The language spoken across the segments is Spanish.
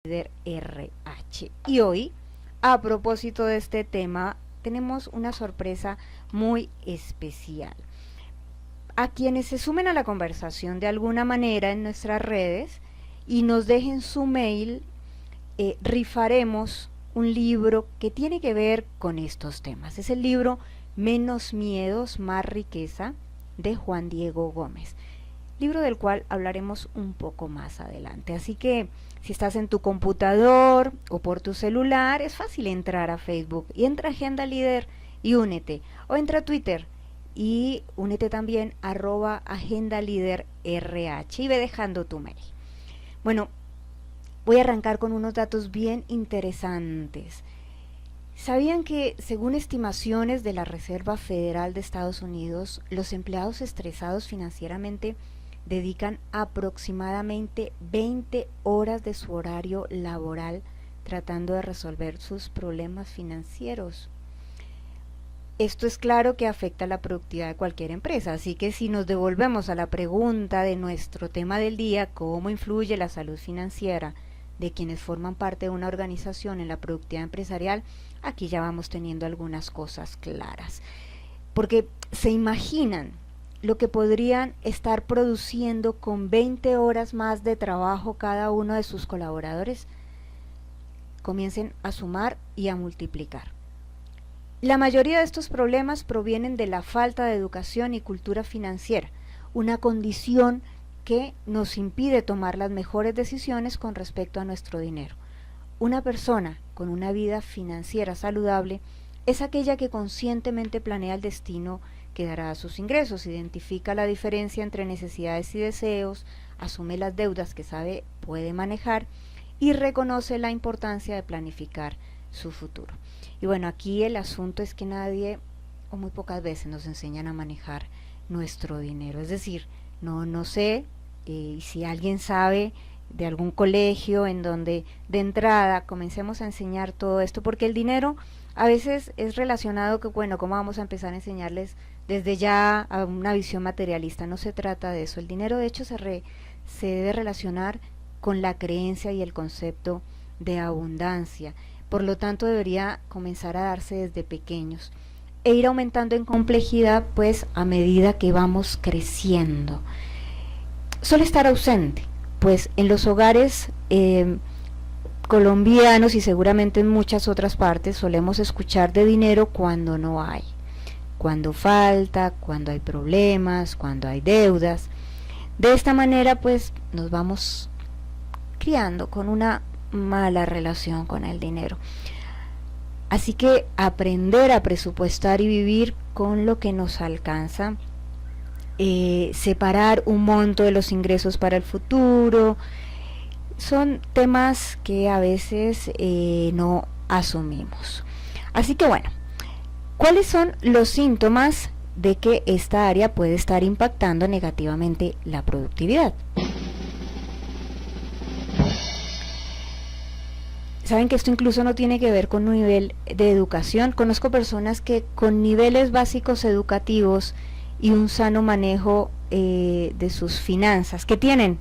Líder RH. Y hoy, a propósito de este tema, tenemos una sorpresa muy especial. A quienes se sumen a la conversación de alguna manera en nuestras redes y nos dejen su mail, rifaremos un libro que tiene que ver con estos temas. Es el libro Menos miedos, más riqueza, de Juan Diego Gómez, libro del cual hablaremos un poco más adelante. Así que si estás en tu computador o por tu celular, es fácil entrar a Facebook y entra a Agenda Líder y únete, o entra a Twitter y únete también @Agenda Líder RH y ve dejando tu mail. Bueno, voy a arrancar con unos datos bien interesantes. ¿Sabían que, según estimaciones de la Reserva Federal de Estados Unidos, los empleados estresados financieramente dedican aproximadamente 20 horas de su horario laboral tratando de resolver sus problemas financieros? Esto es claro que afecta la productividad de cualquier empresa, así que si nos devolvemos a la pregunta de nuestro tema del día, ¿cómo influye la salud financiera de quienes forman parte de una organización en la productividad empresarial? Aquí ya vamos teniendo algunas cosas claras, porque se imaginan lo que podrían estar produciendo con 20 horas más de trabajo cada uno de sus colaboradores. Comiencen a sumar y a multiplicar. La mayoría de estos problemas provienen de la falta de educación y cultura financiera, una condición que nos impide tomar las mejores decisiones con respecto a nuestro dinero. Una persona con una vida financiera saludable es aquella que conscientemente planea el destino que dará a sus ingresos, identifica la diferencia entre necesidades y deseos, asume las deudas que sabe puede manejar y reconoce la importancia de planificar su futuro. Y bueno, aquí el asunto es que nadie o muy pocas veces nos enseñan a manejar nuestro dinero. Es decir, no sé si alguien sabe de algún colegio en donde de entrada comencemos a enseñar todo esto, porque el dinero a veces es relacionado que, bueno, ¿cómo vamos a empezar a enseñarles desde ya a una visión materialista? No se trata de eso. El dinero de hecho se debe relacionar con la creencia y el concepto de abundancia. Por lo tanto, debería comenzar a darse desde pequeños e ir aumentando en complejidad pues a medida que vamos creciendo. Suele estar ausente, pues en los hogares colombianos y seguramente en muchas otras partes solemos escuchar de dinero cuando no hay, cuando falta, cuando hay problemas, cuando hay deudas. De esta manera pues nos vamos criando con una mala relación con el dinero. Así que aprender a presupuestar y vivir con lo que nos alcanza, separar un monto de los ingresos para el futuro, son temas que a veces no asumimos. Así que bueno, ¿cuáles son los síntomas de que esta área puede estar impactando negativamente la productividad? Saben que esto incluso no tiene que ver con un nivel de educación. Conozco personas que con niveles básicos educativos y un sano manejo de sus finanzas, que tienen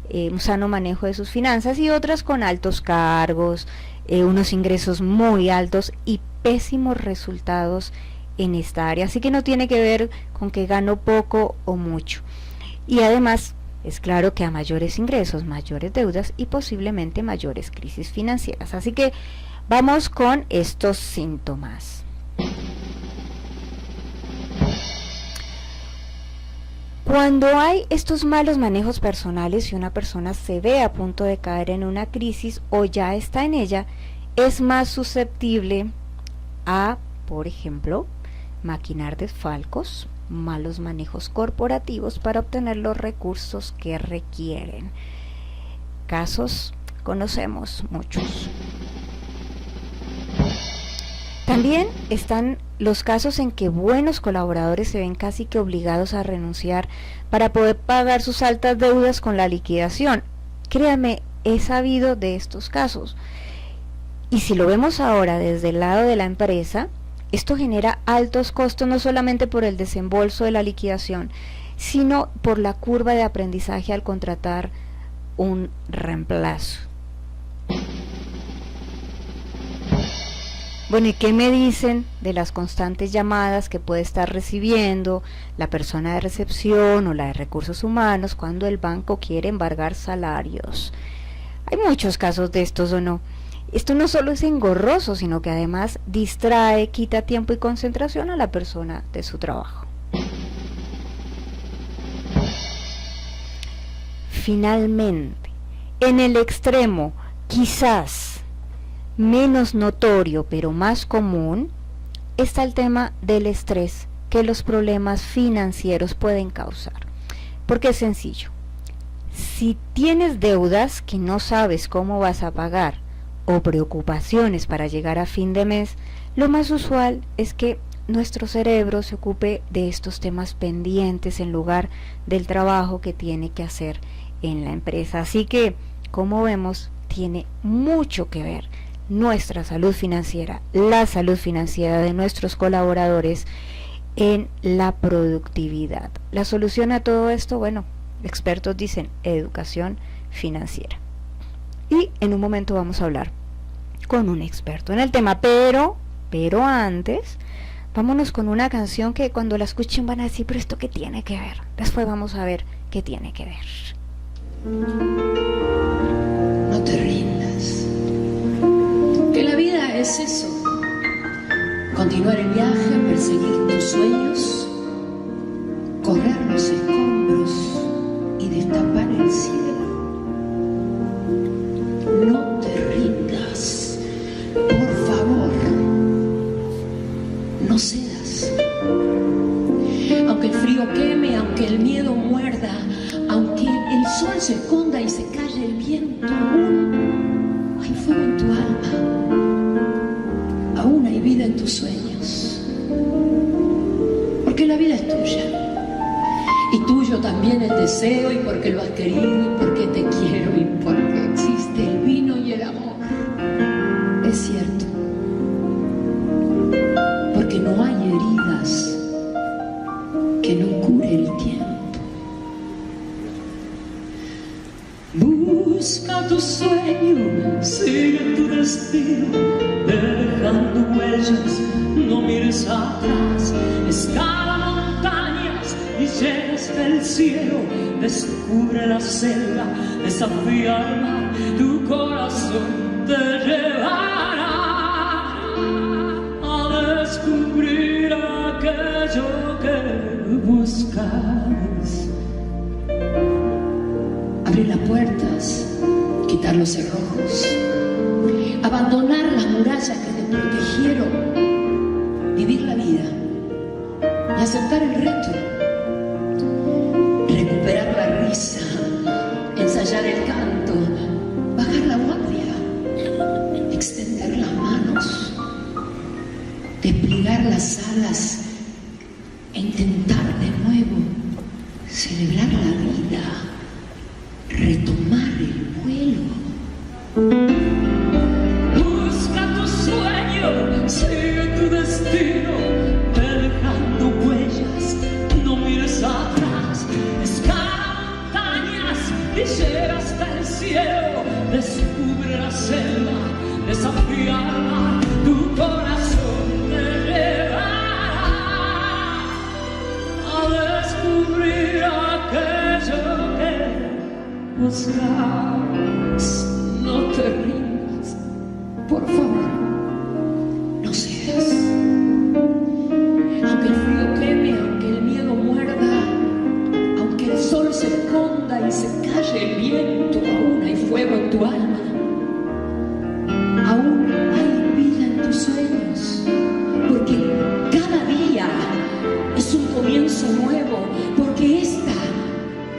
un sano manejo de sus finanzas, y otras con altos cargos, unos ingresos muy altos y pésimos resultados en esta área. Así que no tiene que ver con que gano poco o mucho. Y además es claro que a mayores ingresos, mayores deudas y posiblemente mayores crisis financieras. Así que vamos con estos síntomas. Cuando hay estos malos manejos personales y una persona se ve a punto de caer en una crisis o ya está en ella, es más susceptible a, por ejemplo, maquinar desfalcos, malos manejos corporativos para obtener los recursos que requieren. Casos conocemos muchos. También están los casos en que buenos colaboradores se ven casi que obligados a renunciar para poder pagar sus altas deudas con la liquidación. Créanme, he sabido de estos casos. Y si lo vemos ahora desde el lado de la empresa, esto genera altos costos no solamente por el desembolso de la liquidación, sino por la curva de aprendizaje al contratar un reemplazo. Bueno, ¿y qué me dicen de las constantes llamadas que puede estar recibiendo la persona de recepción o la de recursos humanos cuando el banco quiere embargar salarios? Hay muchos casos de estos, ¿o no? Esto no solo es engorroso, sino que además distrae, quita tiempo y concentración a la persona de su trabajo. Finalmente, en el extremo, quizás menos notorio pero más común, está el tema del estrés que los problemas financieros pueden causar. Porque es sencillo. Si tienes deudas que no sabes cómo vas a pagar o preocupaciones para llegar a fin de mes, lo más usual es que nuestro cerebro se ocupe de estos temas pendientes en lugar del trabajo que tiene que hacer en la empresa. Así que, como vemos, tiene mucho que ver nuestra salud financiera, la salud financiera de nuestros colaboradores en la productividad. La solución a todo esto, bueno, expertos dicen educación financiera. Y en un momento vamos a hablar con un experto en el tema, pero antes, vámonos con una canción que cuando la escuchen van a decir, pero ¿esto qué tiene que ver? Después vamos a ver qué tiene que ver. No te rindas, que la vida es eso, continuar el viaje, perseguir tus sueños, correr los escombros y destapar el cielo. No te rindas, por favor, no cedas. Aunque el frío queme, aunque el miedo muerda, aunque el sol se esconda y se calle el viento, aún hay fuego en tu alma, aún hay vida en tus sueños, porque la vida es tuya y tuyo también el deseo, y porque lo has querido y porque te quiero y porque existe el vino y el amor. Es cierto, porque no hay heridas que no cure el tiempo. Busca tu sueño, sigue tu destino, dejando huellas, no mires atrás, escala montañas y llega hasta el cielo, descubre la selva, desafía el mar, tu corazón te llevará a descubrir aquello que buscas. Abrir las puertas, quitar los cerrojos, abandonar las murallas que te protegieron, vivir la vida y aceptar el reto, recuperar la risa, ensayar el canto, bajar la guardia, extender las manos, desplegar las alas e intentar de nuevo celebrar la vida, retomar el vuelo. Busca tu sueño, sigue tu destino, dejando huellas, no mires atrás, escala montañas y llega hasta el cielo, descubre la selva, desafía el mar, tu corazón te llevará a descubrir aquello que buscas. No te rindas, por favor, no cedas. Aunque el frío queme, aunque el miedo muerda, aunque el sol se esconda y se calle el viento, aún hay fuego en tu alma, aún hay vida en tus sueños, porque cada día es un comienzo nuevo, porque esta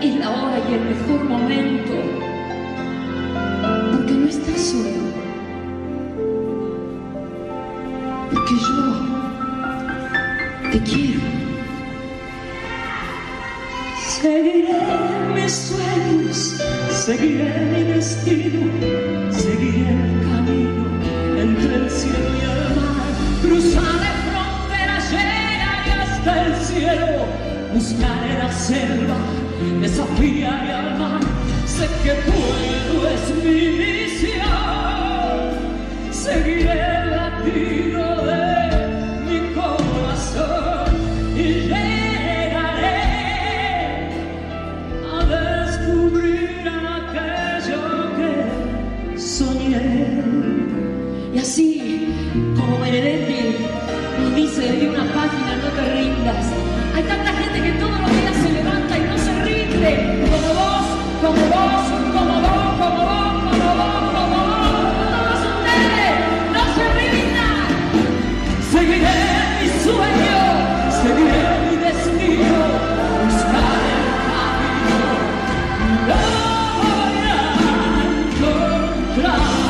es la hora y el mejor momento, porque no estás solo, porque yo te quiero. Seguiré mis sueños, seguiré mi destino, seguiré el camino entre el cielo y el mar, cruzaré fronteras, llegaré hasta el cielo, buscaré la selva, desafiaré al mar, sé que puedo, es mi misión, seguiré latido Y así como Benedetti nos dice en una página, no te rindas. Hay tanta gente que todos los días se levanta y no se rinde, como vos, como vos, como vos, como vos, como vos, como vos. Todos ustedes no se rindan. Seguiré mi sueño, seguiré mi destino, buscar el camino, lo voy a encontrar.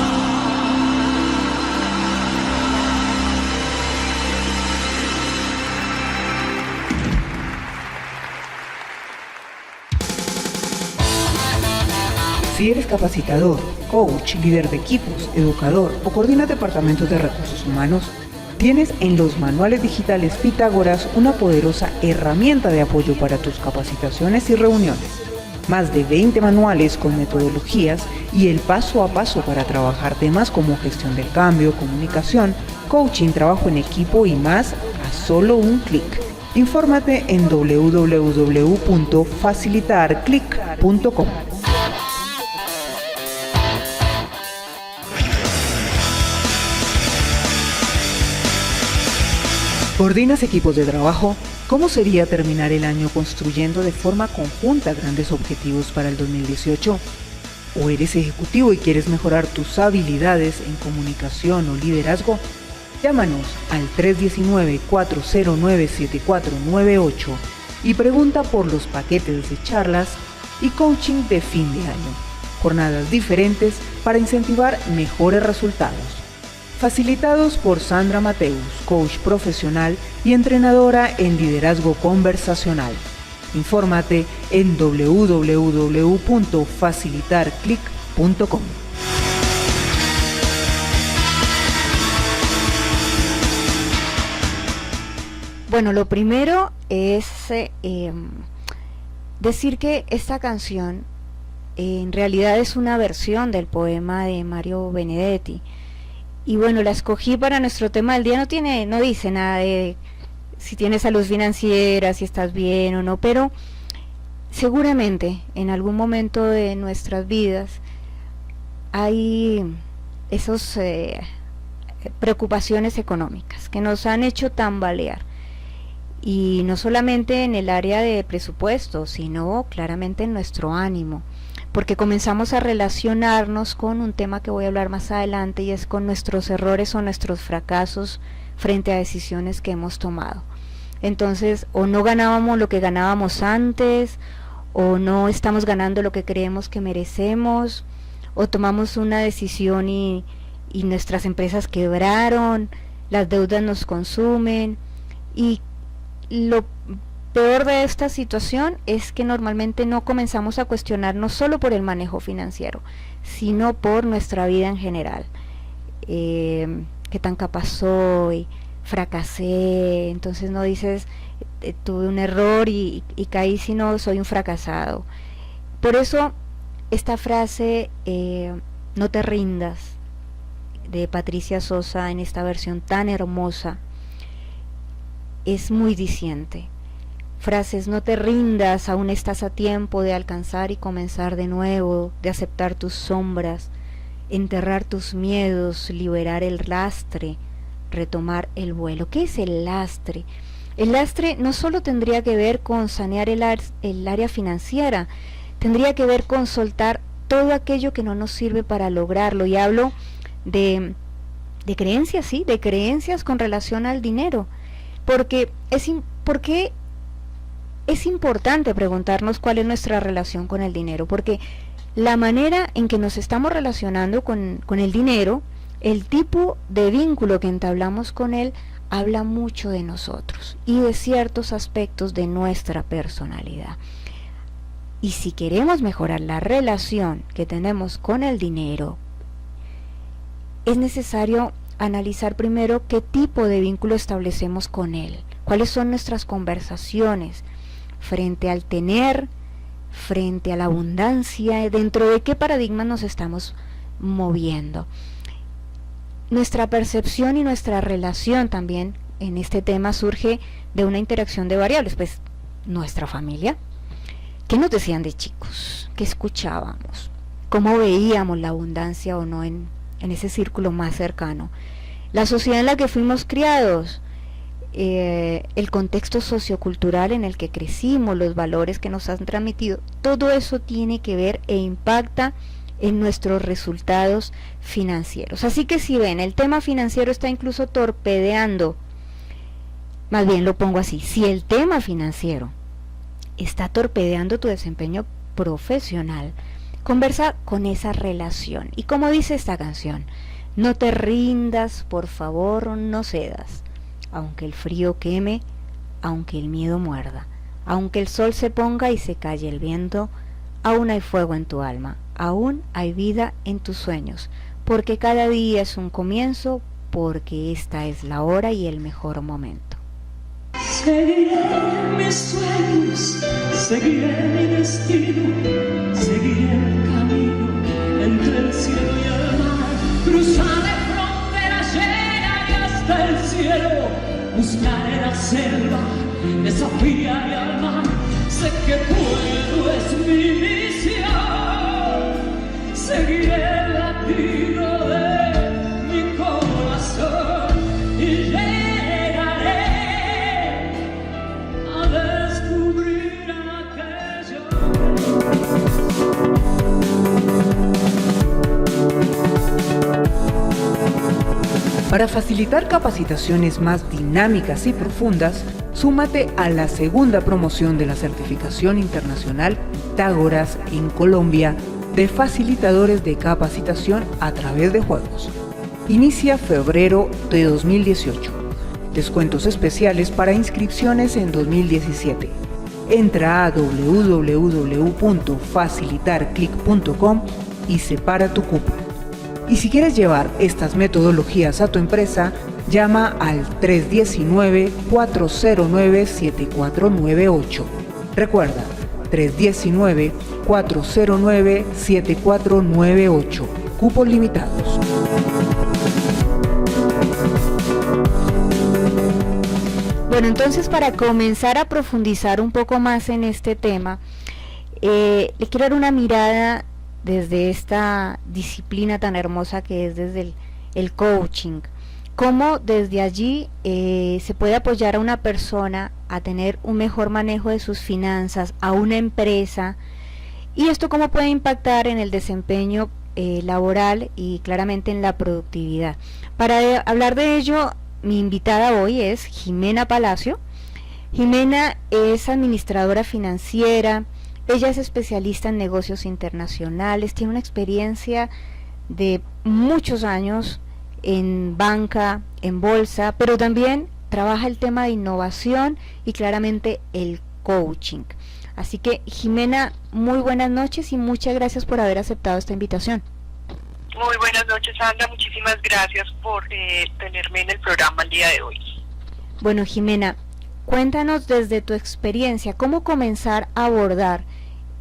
Si eres capacitador, coach, líder de equipos, educador o coordinas departamentos de recursos humanos, tienes en los manuales digitales Pitágoras una poderosa herramienta de apoyo para tus capacitaciones y reuniones. Más de 20 manuales con metodologías y el paso a paso para trabajar temas como gestión del cambio, comunicación, coaching, trabajo en equipo y más a solo un clic. Infórmate en www.facilitarclick.com. ¿Coordinas equipos de trabajo? ¿Cómo sería terminar el año construyendo de forma conjunta grandes objetivos para el 2018? ¿O eres ejecutivo y quieres mejorar tus habilidades en comunicación o liderazgo? Llámanos al 319-409-7498 y pregunta por los paquetes de charlas y coaching de fin de año. Jornadas diferentes para incentivar mejores resultados. Facilitados por Sandra Mateus, coach profesional y entrenadora en liderazgo conversacional. Infórmate en www.facilitarclick.com. Bueno, lo primero es decir que esta canción en realidad es una versión del poema de Mario Benedetti. Y bueno, la escogí para nuestro tema del día. No dice nada de si tienes salud financiera, si estás bien o no, pero seguramente en algún momento de nuestras vidas hay esas preocupaciones económicas que nos han hecho tambalear. Y no solamente en el área de presupuesto, sino claramente en nuestro ánimo. Porque comenzamos a relacionarnos con un tema que voy a hablar más adelante, y es con nuestros errores o nuestros fracasos frente a decisiones que hemos tomado. Entonces, o no ganábamos lo que ganábamos antes, o no estamos ganando lo que creemos que merecemos, o tomamos una decisión y nuestras empresas quebraron, las deudas nos consumen, y lo peor de esta situación es que normalmente no comenzamos a cuestionarnos solo por el manejo financiero, sino por nuestra vida en general. ¿Qué tan capaz soy? Fracasé. Entonces no dices tuve un error y caí, sino soy un fracasado. Por eso esta frase no te rindas, de Patricia Sosa, en esta versión tan hermosa, es muy diciente. Frases: no te rindas, aún estás a tiempo de alcanzar y comenzar de nuevo, de aceptar tus sombras, enterrar tus miedos, liberar el lastre, retomar el vuelo. ¿Qué es el lastre? El lastre no solo tendría que ver con sanear el área financiera, tendría que ver con soltar todo aquello que no nos sirve para lograrlo. Y hablo de creencias, sí, de creencias con relación al dinero. Porque es importante preguntarnos cuál es nuestra relación con el dinero, porque la manera en que nos estamos relacionando con el dinero, el tipo de vínculo que entablamos con él, habla mucho de nosotros y de ciertos aspectos de nuestra personalidad. Y si queremos mejorar la relación que tenemos con el dinero, es necesario analizar primero qué tipo de vínculo establecemos con él, cuáles son nuestras conversaciones frente al tener, frente a la abundancia, dentro de qué paradigmas nos estamos moviendo. Nuestra percepción y nuestra relación también en este tema surge de una interacción de variables, pues nuestra familia. ¿Qué nos decían de chicos? ¿Qué escuchábamos? ¿Cómo veíamos la abundancia o no en en ese círculo más cercano. La sociedad en la que fuimos criados, el contexto sociocultural en el que crecimos, los valores que nos han transmitido, todo eso tiene que ver e impacta en nuestros resultados financieros. Así que si ven, el tema financiero está incluso torpedeando, más bien lo pongo así, si el tema financiero está torpedeando tu desempeño profesional, conversa con esa relación. Y como dice esta canción, no te rindas, por favor, no cedas. Aunque el frío queme, aunque el miedo muerda, aunque el sol se ponga y se calle el viento, aún hay fuego en tu alma, aún hay vida en tus sueños, porque cada día es un comienzo, porque esta es la hora y el mejor momento. Seguiré mis sueños, seguiré mi destino, seguiré el camino entre el cielo y el mar, cruzaré fronteras, llegaré hasta el cielo, buscaré la selva, desafiaré al mar, sé que puedo, es mi misión, seguiré el latido de mi corazón y llegaré a descubrir aquello. Para facilitar capacitaciones más dinámicas y profundas, súmate a la segunda promoción de la certificación internacional Pitágoras en Colombia de facilitadores de capacitación a través de juegos. Inicia febrero de 2018. Descuentos especiales para inscripciones en 2017. Entra a www.facilitarclick.com y separa tu cupo. Y si quieres llevar estas metodologías a tu empresa, llama al 319-409-7498. Recuerda, 319-409-7498. Cupos limitados. Bueno, entonces para comenzar a profundizar un poco más en este tema, le quiero dar una mirada desde esta disciplina tan hermosa que es desde el coaching. Cómo desde allí se puede apoyar a una persona a tener un mejor manejo de sus finanzas, a una empresa, y esto cómo puede impactar en el desempeño laboral y claramente en la productividad. Para hablar de ello, mi invitada hoy es Jimena Palacio. Jimena es administradora financiera, ella es especialista en negocios internacionales, tiene una experiencia de muchos años en banca, en bolsa, pero también trabaja el tema de innovación y claramente el coaching. Así que, Jimena, muy buenas noches y muchas gracias por haber aceptado esta invitación. Muy buenas noches, Sandra, muchísimas gracias por tenerme en el programa el día de hoy. Bueno, Jimena, cuéntanos desde tu experiencia, ¿cómo comenzar a abordar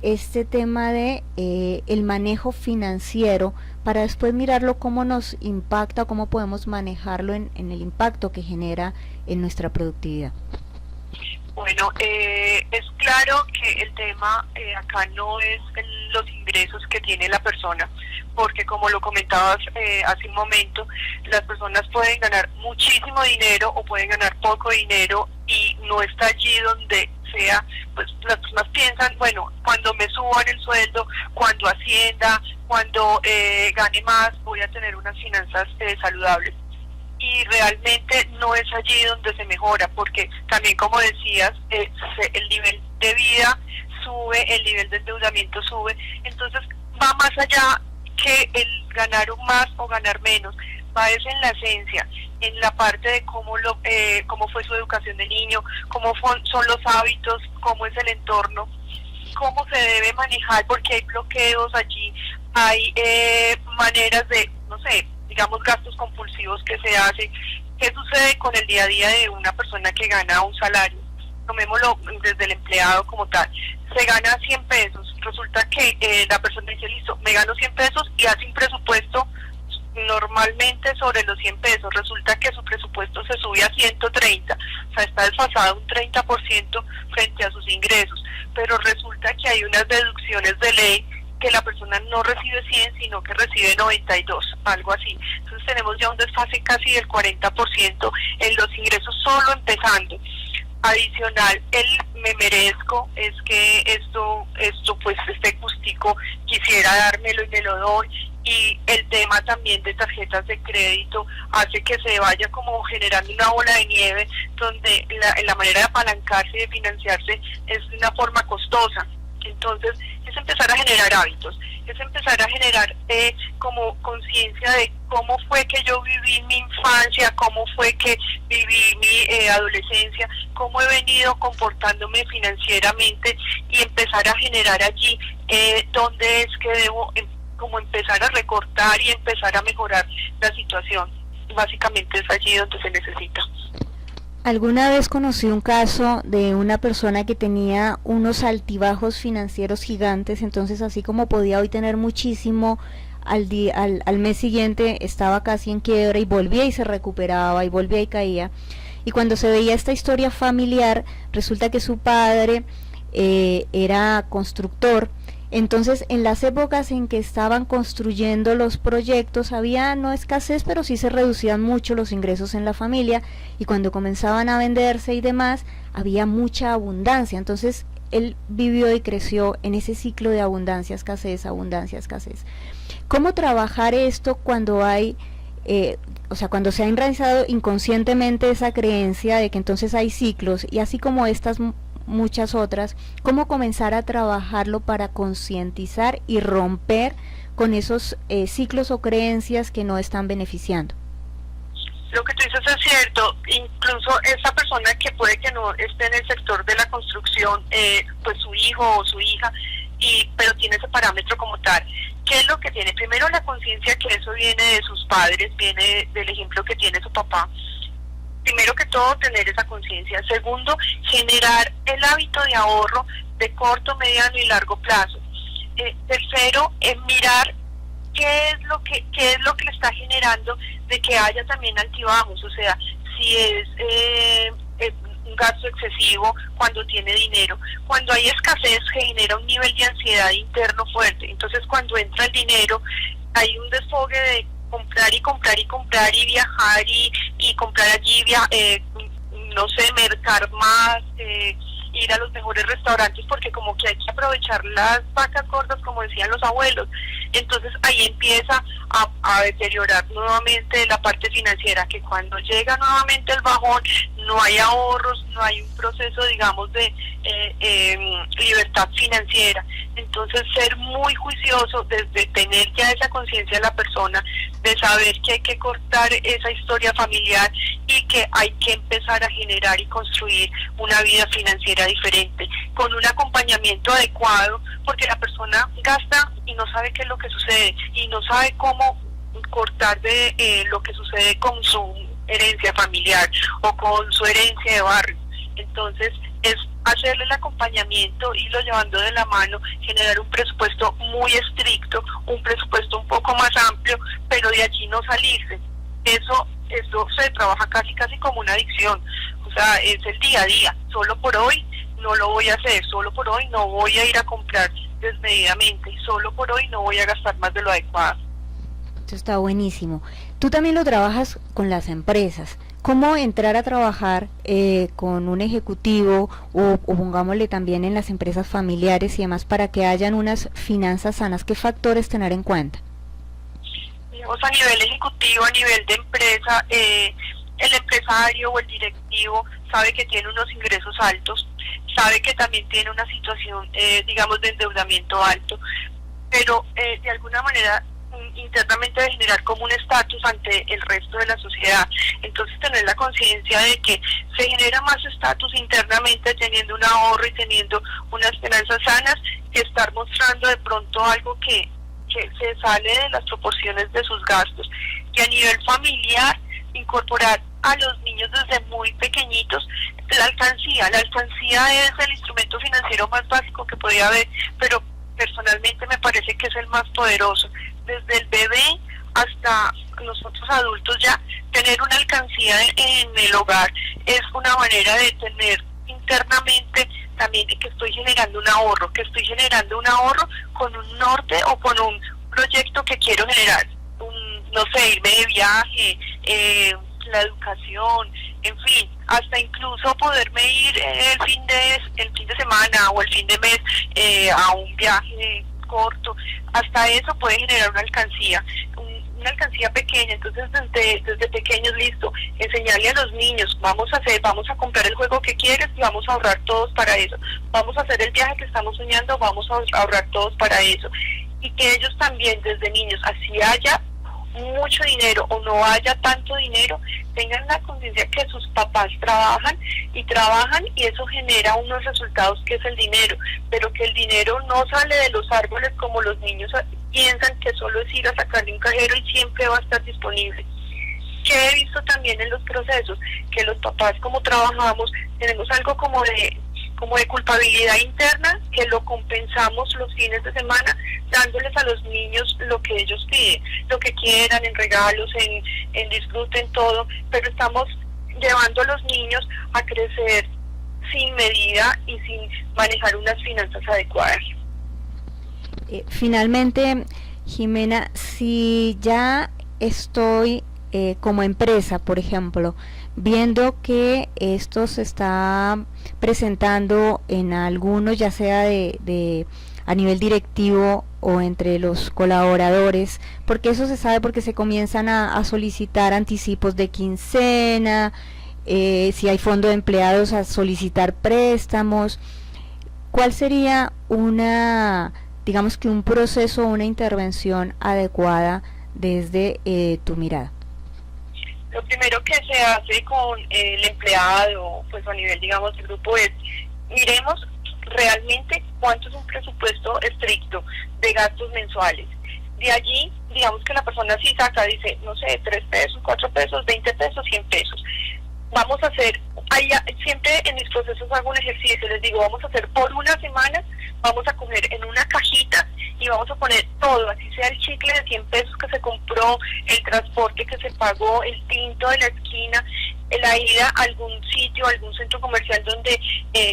este tema de el manejo financiero para después mirarlo cómo nos impacta, cómo podemos manejarlo en el impacto que genera en nuestra productividad? Bueno, es claro que el tema acá no es los ingresos que tiene la persona, porque como lo comentabas hace un momento, las personas pueden ganar muchísimo dinero o pueden ganar poco dinero y no está allí donde sea, pues las personas piensan, bueno, cuando me suban el sueldo, cuando ascienda, cuando gane más, voy a tener unas finanzas saludables. Y realmente no es allí donde se mejora, porque también, como decías, el nivel de vida sube, el nivel de endeudamiento sube, entonces va más allá que el ganar más o ganar menos, va es en la esencia, en la parte de cómo fue su educación de niño, cómo son los hábitos, cómo es el entorno, cómo se debe manejar, porque hay bloqueos allí, hay maneras de, no sé, digamos, gastos compulsivos que se hacen. ¿Qué sucede con el día a día de una persona que gana un salario? Tomémoslo desde el empleado como tal. Se gana 100 pesos. Resulta que la persona dice, listo, me gano 100 pesos y hace un presupuesto normalmente sobre los 100 pesos. Resulta que su presupuesto se sube a 130. O sea, está desfasado un 30% frente a sus ingresos. Pero resulta que hay unas deducciones de ley que la persona no recibe 100, sino que recibe 92, algo así. Entonces tenemos ya un desfase casi del 40% en los ingresos solo empezando. Adicional, el me merezco, es que esto pues este gustico quisiera dármelo y me lo doy. Y el tema también de tarjetas de crédito hace que se vaya como generando una bola de nieve donde la manera de apalancarse y de financiarse es de una forma costosa. Entonces es empezar a generar hábitos, es empezar a generar como conciencia de cómo fue que yo viví mi infancia, cómo fue que viví mi adolescencia, cómo he venido comportándome financieramente y empezar a generar allí dónde es que debo como empezar a recortar y empezar a mejorar la situación. Básicamente es allí donde se necesita. Alguna vez conocí un caso de una persona que tenía unos altibajos financieros gigantes, entonces así como podía hoy tener muchísimo, al mes siguiente estaba casi en quiebra y volvía y se recuperaba y volvía y caía. Y cuando se veía esta historia familiar, resulta que su padre era constructor. Entonces, en las épocas en que estaban construyendo los proyectos, había no escasez, pero sí se reducían mucho los ingresos en la familia, y cuando comenzaban a venderse y demás, había mucha abundancia. Entonces, él vivió y creció en ese ciclo de abundancia, escasez, abundancia, escasez. ¿Cómo trabajar esto cuando hay, cuando se ha enraizado inconscientemente esa creencia de que entonces hay ciclos, y así como estas muchas otras, cómo comenzar a trabajarlo para concientizar y romper con esos ciclos o creencias que no están beneficiando? Lo que tú dices es cierto, incluso esa persona que puede que no esté en el sector de la construcción, pues su hijo o su hija, pero tiene ese parámetro como tal. ¿Qué es lo que tiene? Primero, la conciencia que eso viene de sus padres, viene del ejemplo que tiene su papá. Primero que todo, tener esa conciencia. Segundo, generar el hábito de ahorro de corto, mediano y largo plazo. Tercero, mirar qué es lo que le está generando de que haya también altibajos, o sea, si es un gasto excesivo cuando tiene dinero. Cuando hay escasez, genera un nivel de ansiedad interno fuerte. Entonces, cuando entra el dinero, hay un desfogue de comprar y comprar y comprar y viajar y comprar allí, no sé, mercar más, ir a los mejores restaurantes, porque como que hay que aprovechar las vacas gordas, como decían los abuelos. Entonces ahí empieza a deteriorar nuevamente la parte financiera, que cuando llega nuevamente el bajón, no hay ahorros, no hay un proceso, digamos, de libertad financiera. Entonces, ser muy juicioso desde tener ya esa conciencia de la persona, de saber que hay que cortar esa historia familiar y que hay que empezar a generar y construir una vida financiera diferente, con un acompañamiento adecuado, porque la persona gasta y no sabe qué es lo que sucede, y no sabe cómo cortar de lo que sucede con su herencia familiar o con su herencia de barrio. Entonces, es hacerle el acompañamiento, irlo llevando de la mano, generar un presupuesto muy estricto, un presupuesto un poco más amplio, pero de allí no salirse. Eso se trabaja casi como una adicción, o sea, es el día a día. Solo por hoy no lo voy a hacer, solo por hoy no voy a ir a comprar desmedidamente, solo por hoy no voy a gastar más de lo adecuado. Esto está buenísimo. Tú también lo trabajas con las empresas. ¿Cómo entrar a trabajar con un ejecutivo o pongámosle también en las empresas familiares y demás para que hayan unas finanzas sanas? ¿Qué factores tener en cuenta? Digamos, a nivel ejecutivo, a nivel de empresa, el empresario o el directivo sabe que tiene unos ingresos altos, sabe que también tiene una situación, digamos, de endeudamiento alto, pero de alguna manera internamente de generar como un estatus ante el resto de la sociedad. Entonces, tener la conciencia de que se genera más estatus internamente teniendo un ahorro y teniendo unas finanzas sanas, que estar mostrando de pronto algo que se sale de las proporciones de sus gastos. Y a nivel familiar, incorporar a los niños desde muy pequeñitos la alcancía. La alcancía es el instrumento financiero más básico que podría haber, pero personalmente me parece que es el más poderoso. Desde el bebé hasta nosotros adultos, ya tener una alcancía en el hogar es una manera de tener internamente también que estoy generando un ahorro, con un norte o con un proyecto que quiero generar, no sé, irme de viaje, la educación, en fin, hasta incluso poderme ir el fin de semana o el fin de mes a un viaje corto. Hasta eso puede generar una alcancía pequeña. Entonces desde pequeños, listo, enseñarle a los niños, vamos a comprar el juego que quieres y vamos a ahorrar todos para eso, vamos a hacer el viaje que estamos soñando, vamos a ahorrar todos para eso, y que ellos también desde niños, así haya mucho dinero o no haya tanto dinero, tengan la conciencia que sus papás trabajan y eso genera unos resultados que es el dinero, pero que el dinero no sale de los árboles como los niños piensan, que solo es ir a sacarle un cajero y siempre va a estar disponible. Que he visto también en los procesos, que los papás, como trabajamos, tenemos algo como de culpabilidad interna, que lo compensamos los fines de semana dándoles a los niños lo que ellos piden, lo que quieran, en regalos, en disfrute, en todo, pero estamos llevando a los niños a crecer sin medida y sin manejar unas finanzas adecuadas. Finalmente, Jimena, si ya estoy como empresa, por ejemplo, viendo que esto se está presentando en algunos, ya sea a nivel directivo o entre los colaboradores, porque eso se sabe, porque se comienzan a solicitar anticipos de quincena, si hay fondo de empleados, a solicitar préstamos. ¿Cuál sería digamos que un proceso, una intervención adecuada desde tu mirada? Lo primero que se hace con el empleado, pues a nivel, digamos, del grupo, es miremos realmente cuánto es un presupuesto estricto de gastos mensuales. De allí, digamos que la persona sí saca, dice, no sé, 3 pesos, 4 pesos, 20 pesos, 100 pesos. Vamos a hacer, siempre en mis procesos hago un ejercicio, les digo, vamos a hacer por una semana, vamos a coger en una cajita y vamos a poner todo, así sea el chicle de 100 pesos que se compró, el transporte que se pagó, el tinto de la esquina, la ida a algún sitio, algún centro comercial donde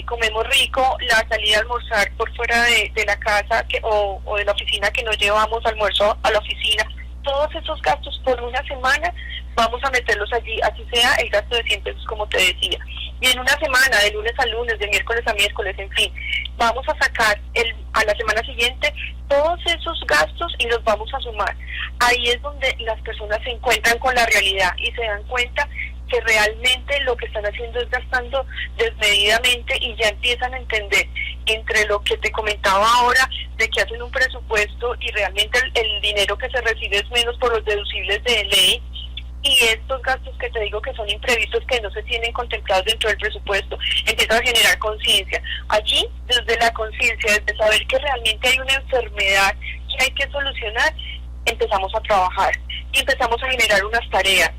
comemos rico, la salida a almorzar por fuera de la casa o de la oficina, que nos llevamos almuerzo a la oficina. Todos esos gastos por una semana vamos a meterlos allí, así sea el gasto de 100 pesos, como te decía. Y en una semana, de lunes a lunes, de miércoles a miércoles, en fin, vamos a sacar a la semana siguiente todos esos gastos y los vamos a sumar. Ahí es donde las personas se encuentran con la realidad y se dan cuenta que realmente lo que están haciendo es gastando desmedidamente, y ya empiezan a entender, entre lo que te comentaba ahora, de que hacen un presupuesto y realmente el dinero que se recibe es menos por los deducibles de ley, y estos gastos que te digo que son imprevistos, que no se tienen contemplados dentro del presupuesto, empiezan a generar conciencia. Allí, desde la conciencia, desde saber que realmente hay una enfermedad que hay que solucionar, empezamos a trabajar y empezamos a generar unas tareas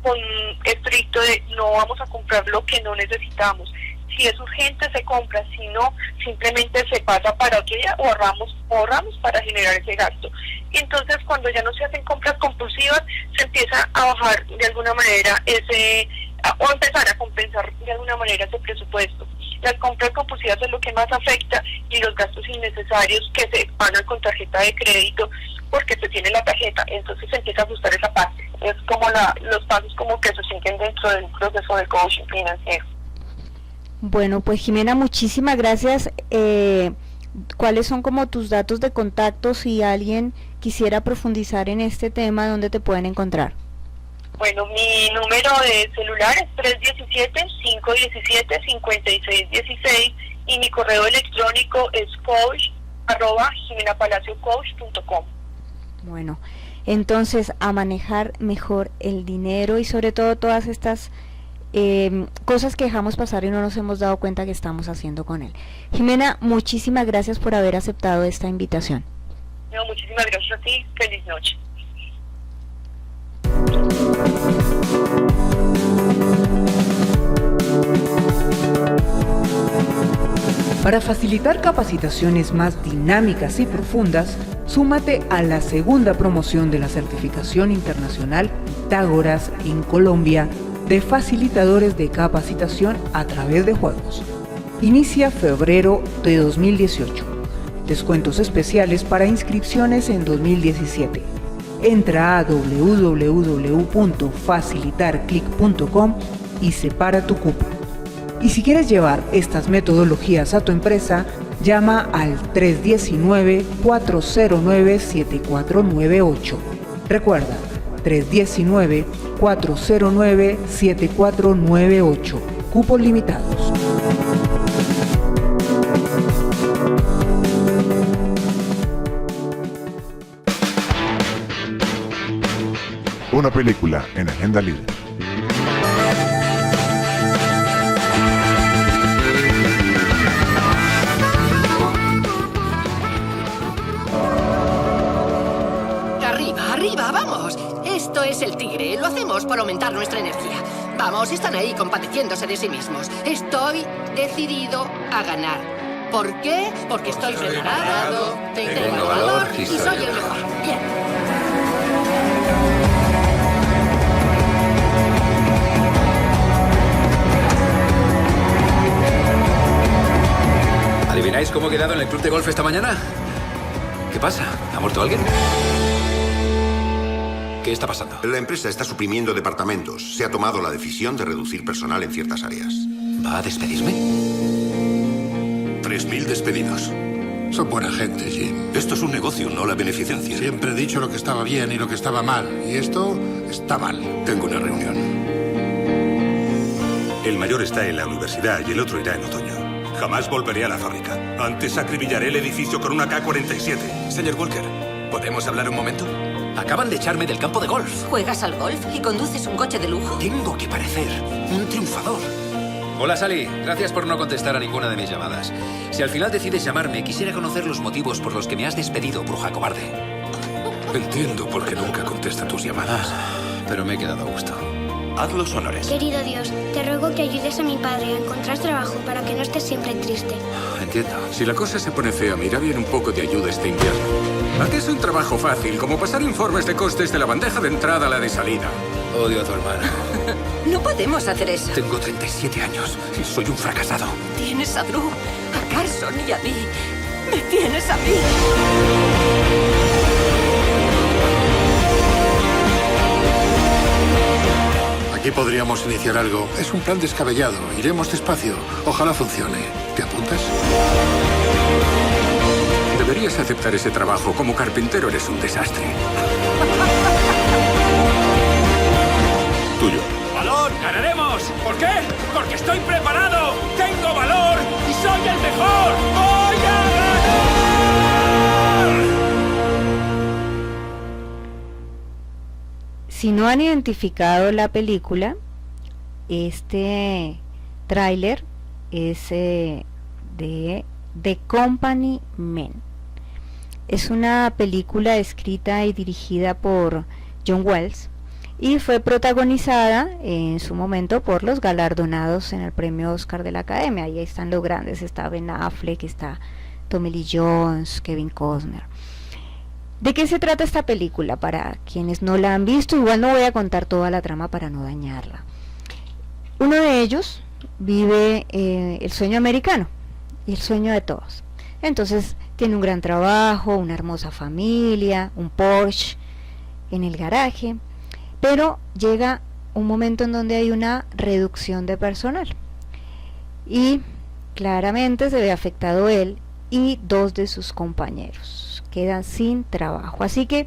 con estricto de no vamos a comprar lo que no necesitamos. Si es urgente se compra, si no, simplemente se pasa para otro día o ahorramos para generar ese gasto. Y entonces, cuando ya no se hacen compras compulsivas, se empieza a bajar de alguna manera o empezar a compensar de alguna manera ese presupuesto. Las compras compulsivas es lo que más afecta, y los gastos innecesarios que se pagan con tarjeta de crédito porque se tiene la tarjeta, entonces se empieza a ajustar esa parte. Es como los pasos como que se siguen dentro del proceso de coaching financiero. Bueno, pues Jimena, muchísimas gracias. ¿Cuáles son como tus datos de contacto si alguien quisiera profundizar en este tema? ¿Dónde te pueden encontrar? Bueno, mi número de celular es 317-517-5616 y mi correo electrónico es coach@jimenapalaciocoach.com. Bueno, entonces a manejar mejor el dinero y sobre todo todas estas cosas que dejamos pasar y no nos hemos dado cuenta que estamos haciendo con él. Jimena, muchísimas gracias por haber aceptado esta invitación. No, muchísimas gracias a ti. Feliz noche. Para facilitar capacitaciones más dinámicas y profundas, súmate a la segunda promoción de la certificación internacional Pitágoras en Colombia de facilitadores de capacitación a través de juegos. Inicia febrero de 2018. Descuentos especiales para inscripciones en 2017. Entra a www.facilitarclick.com y separa tu cupo. Y si quieres llevar estas metodologías a tu empresa, llama al 319-409-7498. Recuerda, 319-409-7498. Cupos limitados. Una película en Agenda Libre. Arriba, arriba, vamos. Esto es el Tigre. Lo hacemos por aumentar nuestra energía. Vamos, están ahí compadeciéndose de sí mismos. Estoy decidido a ganar. ¿Por qué? Porque estoy preparado, tengo valor y soy el mejor. Bien. ¿Adivináis cómo he quedado en el club de golf esta mañana? ¿Qué pasa? ¿Ha muerto alguien? ¿Qué está pasando? La empresa está suprimiendo departamentos. Se ha tomado la decisión de reducir personal en ciertas áreas. ¿Va a despedirme? 3.000 despedidos. Son buena gente, Jim. Esto es un negocio, no la beneficencia. Siempre he dicho lo que estaba bien y lo que estaba mal. Y esto está mal. Tengo una reunión. El mayor está en la universidad y el otro irá en otoño. Jamás volveré a la fábrica. Antes acribillaré el edificio con una K-47. Señor Walker, ¿podemos hablar un momento? Acaban de echarme del campo de golf. ¿Juegas al golf y conduces un coche de lujo? Tengo que parecer un triunfador. Hola, Sally. Gracias por no contestar a ninguna de mis llamadas. Si al final decides llamarme, quisiera conocer los motivos por los que me has despedido, bruja cobarde. Entiendo por qué nunca contesta tus llamadas. Pero me he quedado a gusto. Haz los honores. Querido Dios, te ruego que ayudes a mi padre a encontrar trabajo para que no esté siempre triste. Entiendo. Si la cosa se pone fea, me irá bien un poco de ayuda este invierno. ¿A qué es un trabajo fácil? Como pasar informes de costes de la bandeja de entrada a la de salida. Odio a tu hermano. No podemos hacer eso. Tengo 37 años y soy un fracasado. Tienes a Drew, a Carson y a mí. Me tienes a mí. Aquí podríamos iniciar algo. Es un plan descabellado. Iremos despacio. Ojalá funcione. ¿Te apuntas? Deberías aceptar ese trabajo. Como carpintero eres un desastre. Tuyo. ¡Valor! ¡Ganaremos! ¿Por qué? ¡Porque estoy preparado! ¡Tengo valor! ¡Y soy el mejor! ¡Voy a ganar! Si no han identificado la película, este tráiler es de The Company Men. Es una película escrita y dirigida por John Wells y fue protagonizada en su momento por los galardonados en el premio Oscar de la Academia. Ahí están los grandes, está Ben Affleck, está Tommy Lee Jones, Kevin Costner. ¿De qué se trata esta película? Para quienes no la han visto, igual no voy a contar toda la trama para no dañarla. Uno de ellos vive el sueño americano y el sueño de todos. Entonces tiene un gran trabajo, una hermosa familia, un Porsche en el garaje, pero llega un momento en donde hay una reducción de personal y claramente se ve afectado él y dos de sus compañeros. Quedan sin trabajo. Así que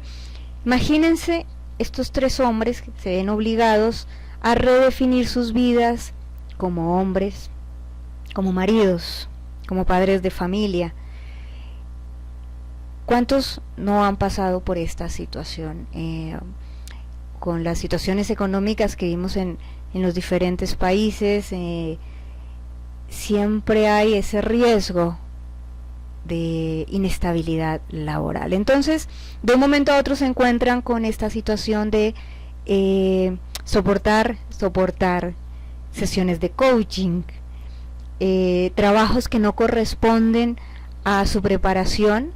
imagínense estos tres hombres que se ven obligados a redefinir sus vidas como hombres, como maridos, como padres de familia. ¿Cuántos no han pasado por esta situación? Con las situaciones económicas que vimos en los diferentes países, siempre hay ese riesgo de inestabilidad laboral. Entonces, de un momento a otro se encuentran con esta situación de soportar sesiones de coaching, trabajos que no corresponden a su preparación,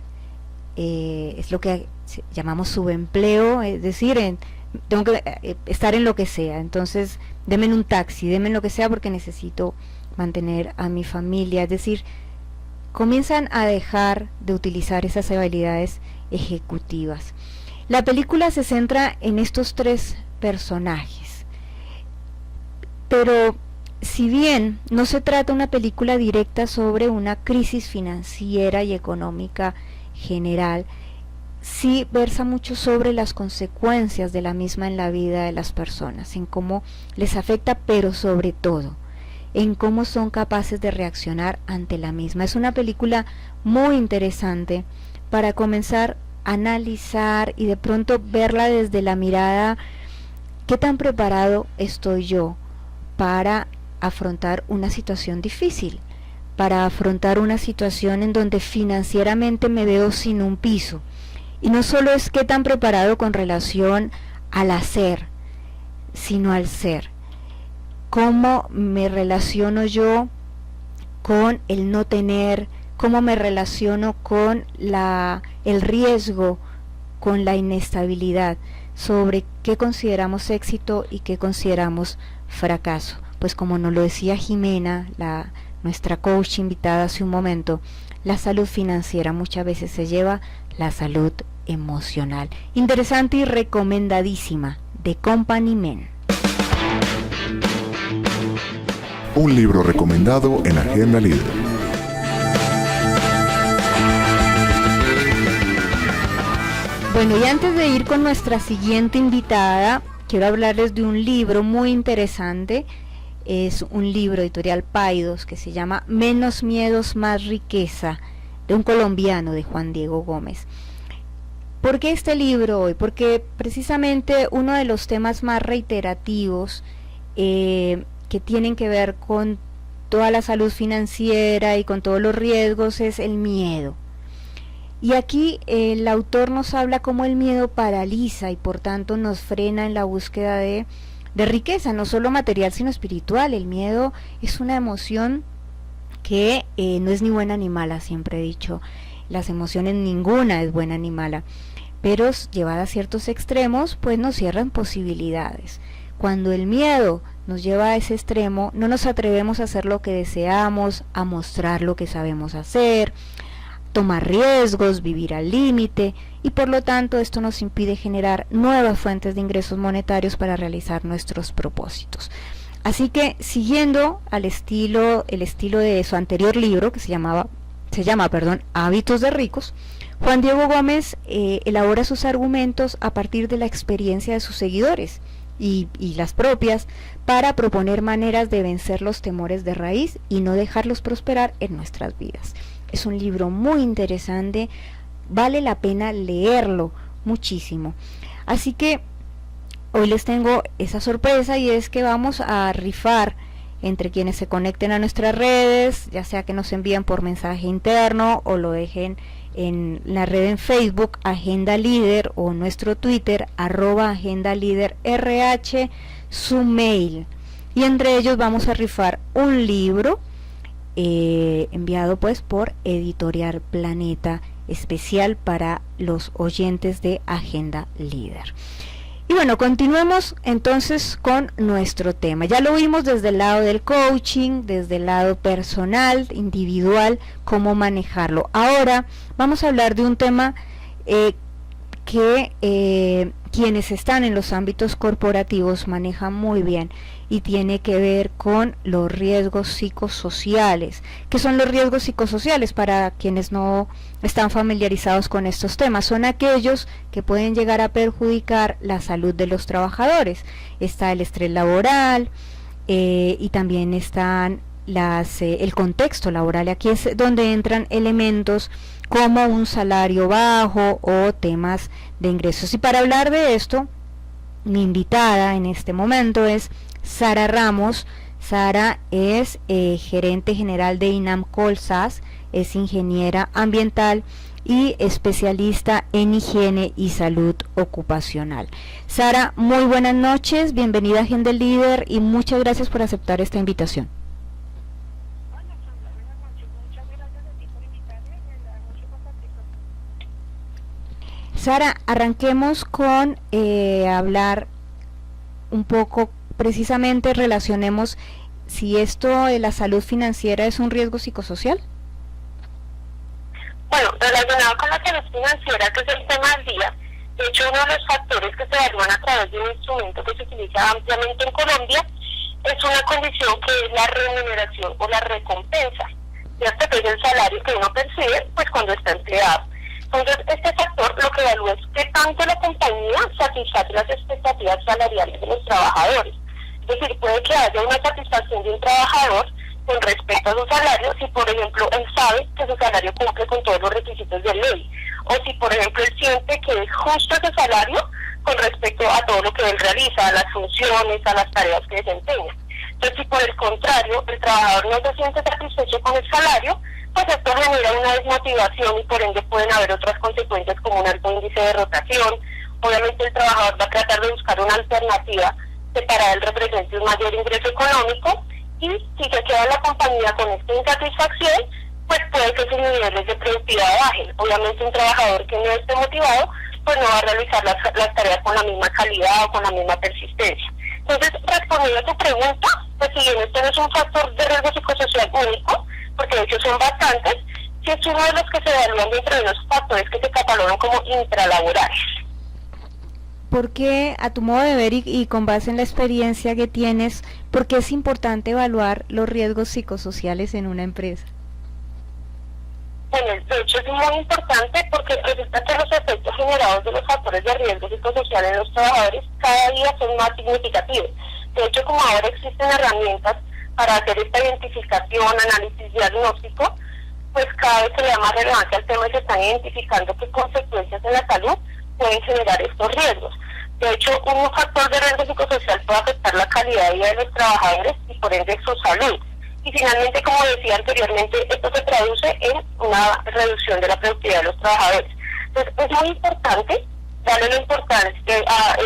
es lo que llamamos subempleo, es decir, tengo que estar en lo que sea, entonces denme un taxi, denme lo que sea porque necesito mantener a mi familia. Es decir, comienzan a dejar de utilizar esas habilidades ejecutivas. La película se centra en estos tres personajes, pero si bien no se trata una película directa sobre una crisis financiera y económica general, sí versa mucho sobre las consecuencias de la misma en la vida de las personas, en cómo les afecta, pero sobre todo en cómo son capaces de reaccionar ante la misma. Es una película muy interesante para comenzar a analizar y de pronto verla desde la mirada, ¿qué tan preparado estoy yo para afrontar una situación difícil? Para afrontar una situación en donde financieramente me veo sin un piso. Y no solo es qué tan preparado con relación al hacer, sino al ser. ¿Cómo me relaciono yo con el no tener? ¿Cómo me relaciono con el riesgo, con la inestabilidad? Sobre qué consideramos éxito y qué consideramos fracaso. Pues como nos lo decía Jimena, nuestra coach invitada hace un momento, la salud financiera muchas veces se lleva la salud emocional. Interesante y recomendadísima, The Company Men. Un libro recomendado en Agenda Líder. Bueno, y antes de ir con nuestra siguiente invitada, quiero hablarles de un libro muy interesante. Es un libro editorial Paidós que se llama Menos miedos, más riqueza, de un colombiano, de Juan Diego Gómez. ¿Por qué este libro hoy? Porque precisamente uno de los temas más reiterativos que tienen que ver con toda la salud financiera y con todos los riesgos es el miedo. Y aquí el autor nos habla cómo el miedo paraliza y por tanto nos frena en la búsqueda de riqueza, no solo material sino espiritual. El miedo es una emoción que no es ni buena ni mala, siempre he dicho. Las emociones ninguna es buena ni mala, pero llevada a ciertos extremos pues nos cierran posibilidades. Cuando el miedo nos lleva a ese extremo, no nos atrevemos a hacer lo que deseamos, a mostrar lo que sabemos hacer, tomar riesgos, vivir al límite, y por lo tanto esto nos impide generar nuevas fuentes de ingresos monetarios para realizar nuestros propósitos. Así que siguiendo el estilo de su anterior libro, que se llama Hábitos de Ricos, Juan Diego Gómez elabora sus argumentos a partir de la experiencia de sus seguidores y las propias, para proponer maneras de vencer los temores de raíz y no dejarlos prosperar en nuestras vidas. Es un libro muy interesante, vale la pena leerlo muchísimo. Así que hoy les tengo esa sorpresa, y es que vamos a rifar entre quienes se conecten a nuestras redes, ya sea que nos envíen por mensaje interno o lo dejen en la red en Facebook, Agenda Líder, o nuestro Twitter, @AgendaLíderRH, su mail. Y entre ellos vamos a rifar un libro enviado pues por Editorial Planeta, especial para los oyentes de Agenda Líder. Y bueno, continuemos entonces con nuestro tema. Ya lo vimos desde el lado del coaching, desde el lado personal, individual, cómo manejarlo. Ahora vamos a hablar de un tema que quienes están en los ámbitos corporativos manejan muy bien, y tiene que ver con los riesgos psicosociales. ¿Qué son los riesgos psicosociales? Para quienes no están familiarizados con estos temas, son aquellos que pueden llegar a perjudicar la salud de los trabajadores. Está el estrés laboral y también están el contexto laboral. Aquí es donde entran elementos como un salario bajo o temas de ingresos. Y para hablar de esto, mi invitada en este momento es Sara Ramos. Sara es gerente general de INAM Colsas, es ingeniera ambiental y especialista en higiene y salud ocupacional. Sara, muy buenas noches, bienvenida a Agenda Líder y muchas gracias por aceptar esta invitación. Sara, arranquemos con hablar un poco, precisamente relacionemos si esto de la salud financiera es un riesgo psicosocial. Bueno, relacionado con la salud financiera, que es el tema del día, de hecho uno de los factores que se evalúan a través de un instrumento que se utiliza ampliamente en Colombia es una condición que es la remuneración o la recompensa, ¿cierto? Que es el salario que uno percibe pues cuando está empleado. Entonces, este factor lo que evalúa es qué tanto la compañía satisface las expectativas salariales de los trabajadores. Es decir, puede que haya una satisfacción de un trabajador con respecto a su salario si, por ejemplo, él sabe que su salario cumple con todos los requisitos de ley, o si, por ejemplo, él siente que es justo ese salario con respecto a todo lo que él realiza, a las funciones, a las tareas que desempeña. Entonces, si por el contrario el trabajador no se siente satisfecho con el salario, pues esto genera una desmotivación y por ende pueden haber otras consecuencias como un alto índice de rotación. Obviamente el trabajador va a tratar de buscar una alternativa que para él represente un mayor ingreso económico, y si se queda en la compañía con esta insatisfacción, pues puede que sus niveles de productividad bajen. Obviamente un trabajador que no esté motivado, pues no va a realizar las tareas con la misma calidad o con la misma persistencia. Entonces, respondiendo a tu pregunta, pues si bien este no es un factor de riesgo psicosocial único, porque de hecho son bastantes, sí es uno de los que se evalúan dentro de los factores que se catalogan como intralaborales. ¿Por qué, a tu modo de ver y con base en la experiencia que tienes, por qué es importante evaluar los riesgos psicosociales en una empresa? Bueno, de hecho es muy importante porque resulta que los efectos generados de los factores de riesgo psicosocial en los trabajadores cada día son más significativos. De hecho, como ahora existen herramientas para hacer esta identificación, análisis, diagnóstico, pues cada vez se le da más relevancia al tema y se están identificando qué consecuencias en la salud pueden generar estos riesgos. De hecho, un factor de riesgo psicosocial puede afectar la calidad de vida de los trabajadores y por ende su salud. Y finalmente, como decía anteriormente, esto se traduce en una reducción de la productividad de los trabajadores. Entonces, es muy importante darle la importancia a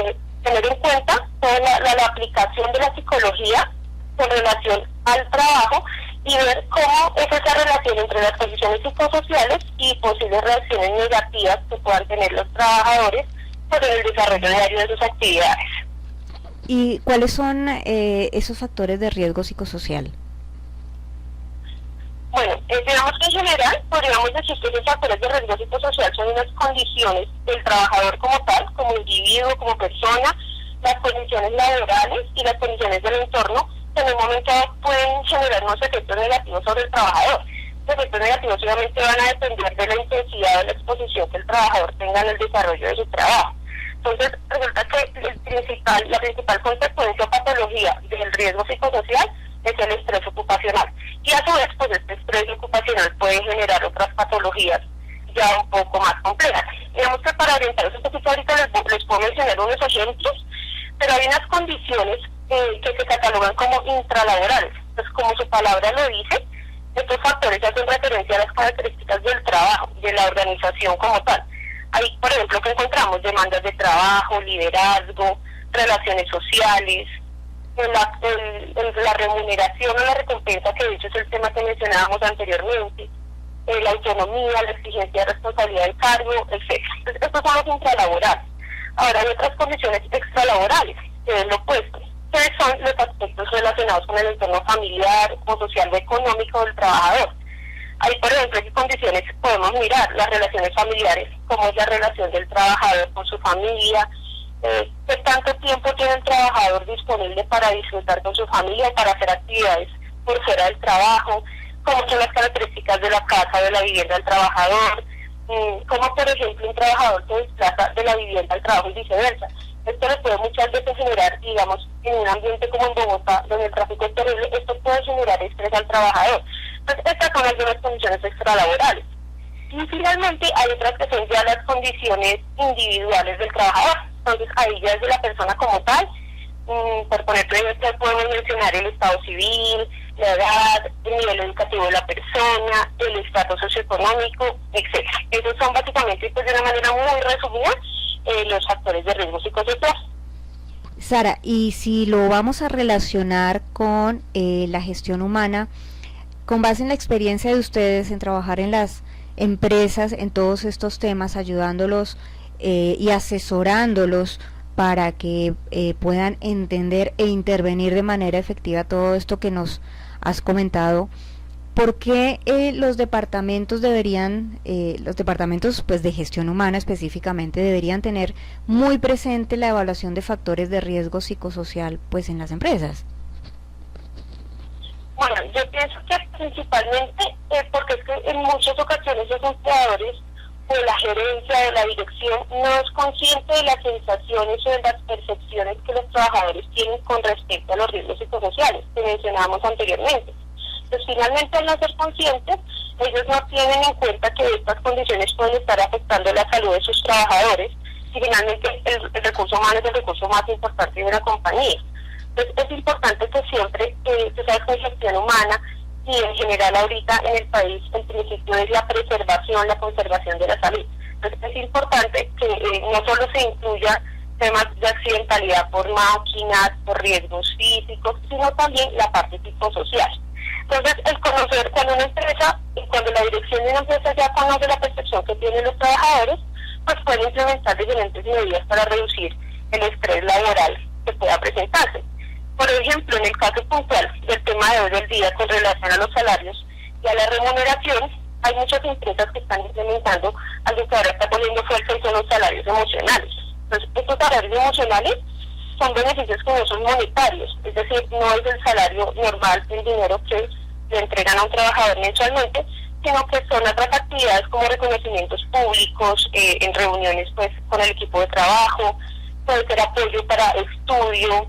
tener en cuenta toda la aplicación de la psicología con relación al trabajo y ver cómo es esa relación entre las condiciones psicosociales y posibles reacciones negativas que puedan tener los trabajadores por el desarrollo diario de sus actividades. ¿Y cuáles son esos factores de riesgo psicosocial? Bueno, digamos que en general podríamos decir que esos factores de riesgo psicosocial son unas condiciones del trabajador como tal, como individuo, como persona, las condiciones laborales y las condiciones del entorno que en un momento pueden generar unos efectos negativos sobre el trabajador. Los efectos negativos obviamente van a depender de la intensidad de la exposición que el trabajador tenga en el desarrollo de su trabajo. Entonces, resulta que la principal consecuencia o patología del riesgo psicosocial es el estrés ocupacional. Y a su vez, pues este estrés ocupacional puede generar otras patologías ya un poco más complejas. Digamos que para orientarlos un poquito ahorita les puedo mencionar unos ejemplos, pero hay unas condiciones que se catalogan como intralaborales. Pues como su palabra lo dice, estos factores hacen referencia a las características del trabajo, de la organización como tal. Ahí, por ejemplo, que encontramos demandas de trabajo, liderazgo, relaciones sociales, la remuneración o la recompensa, que de hecho es el tema que mencionábamos anteriormente, la autonomía, la exigencia de responsabilidad del cargo, etc. Entonces, estos son los intralaborales. Ahora hay otras condiciones extralaborales, que es lo opuesto, que son los aspectos relacionados con el entorno familiar o social o económico del trabajador. Ahí, por ejemplo, ¿qué condiciones podemos mirar? Las relaciones familiares, cómo es la relación del trabajador con su familia, qué tanto tiempo tiene el trabajador disponible para disfrutar con su familia o para hacer actividades por fuera del trabajo, cómo son las características de la casa o de la vivienda del trabajador, cómo, por ejemplo, un trabajador se desplaza de la vivienda al trabajo y viceversa. Esto le puede muchas veces generar, digamos, en un ambiente como en Bogotá, donde el tráfico es terrible, esto puede generar estrés al trabajador. Entonces, estas son algunas condiciones extralaborales. Y finalmente hay otras que son ya las condiciones individuales del trabajador. Entonces, ahí ya es de la persona como tal. Por ponerte ejemplo, podemos mencionar el estado civil, la edad, el nivel educativo de la persona, el estatus socioeconómico, etc. Esos son básicamente, pues de una manera muy resumida, los factores de riesgo psicosocial. Sara, y si lo vamos a relacionar con la gestión humana, con base en la experiencia de ustedes en trabajar en las empresas, en todos estos temas, ayudándolos y asesorándolos para que puedan entender e intervenir de manera efectiva todo esto que nos has comentado. ¿Por qué los departamentos pues de gestión humana específicamente deberían tener muy presente la evaluación de factores de riesgo psicosocial pues en las empresas? Bueno, yo pienso que principalmente porque es que en muchas ocasiones los empleadores o la gerencia o la dirección no es consciente de las sensaciones o de las percepciones que los trabajadores tienen con respecto a los riesgos psicosociales que mencionábamos anteriormente. Pues finalmente, al no ser conscientes, ellos no tienen en cuenta que estas condiciones pueden estar afectando la salud de sus trabajadores y finalmente el recurso humano es el recurso más importante de una compañía. Entonces es importante que siempre, tú sabes que en gestión humana y en general ahorita en el país el principio es la preservación, la conservación de la salud. Entonces es importante que no solo se incluya temas de accidentalidad por máquinas, por riesgos físicos, sino también la parte psicosocial. Entonces, el conocer cuando una empresa, y cuando la dirección de una empresa ya conoce la percepción que tienen los trabajadores, pues pueden implementar diferentes medidas para reducir el estrés laboral que pueda presentarse. Por ejemplo, en el caso puntual del tema de hoy del día con relación a los salarios y a la remuneración, hay muchas empresas que están implementando algo que ahora está poniendo fuerza y son los salarios emocionales. Entonces, estos salarios emocionales son beneficios que no son monetarios, es decir, no es el salario normal, el dinero que le entregan a un trabajador mensualmente, sino que son otras actividades como reconocimientos públicos, en reuniones pues con el equipo de trabajo, puede ser apoyo para estudio,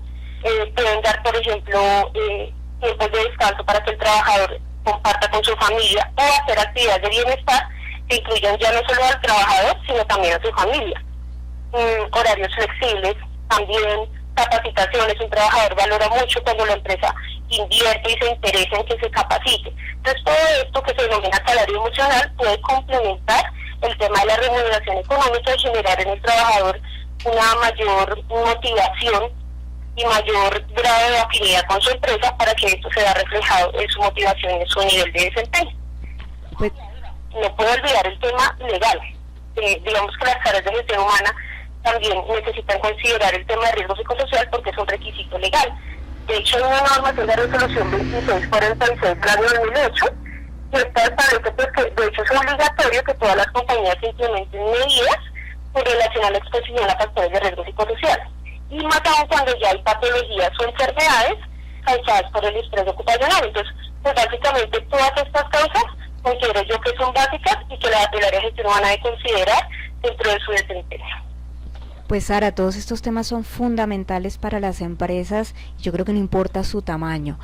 pueden dar, por ejemplo, tiempos de descanso para que el trabajador comparta con su familia o hacer actividades de bienestar que incluyan ya no solo al trabajador, sino también a su familia. Horarios flexibles, también capacitaciones. Un trabajador valora mucho cuando la empresa invierte y se interesa en que se capacite. Entonces todo esto que se denomina salario emocional puede complementar el tema de la remuneración económica y generar en el trabajador una mayor motivación y mayor grado de afinidad con su empresa para que esto se vea reflejado en su motivación y en su nivel de desempeño. Pues, no puedo olvidar el tema legal. Digamos que las áreas de gestión humana también necesitan considerar el tema de riesgo psicosocial porque es un requisito legal. De hecho, hay una norma que es la resolución 2646 del año 2008 y esta establece pues, que de hecho es obligatorio que todas las compañías implementen medidas con relación a la exposición a factores de riesgo psicosocial. Y más aún cuando ya hay patologías o enfermedades causadas por el estrés ocupacional. Entonces, pues básicamente todas estas causas considero yo que son básicas y que el área de gestión humana debe considerar dentro de su desempeño. Pues Sara, todos estos temas son fundamentales para las empresas, yo creo que no importa su tamaño.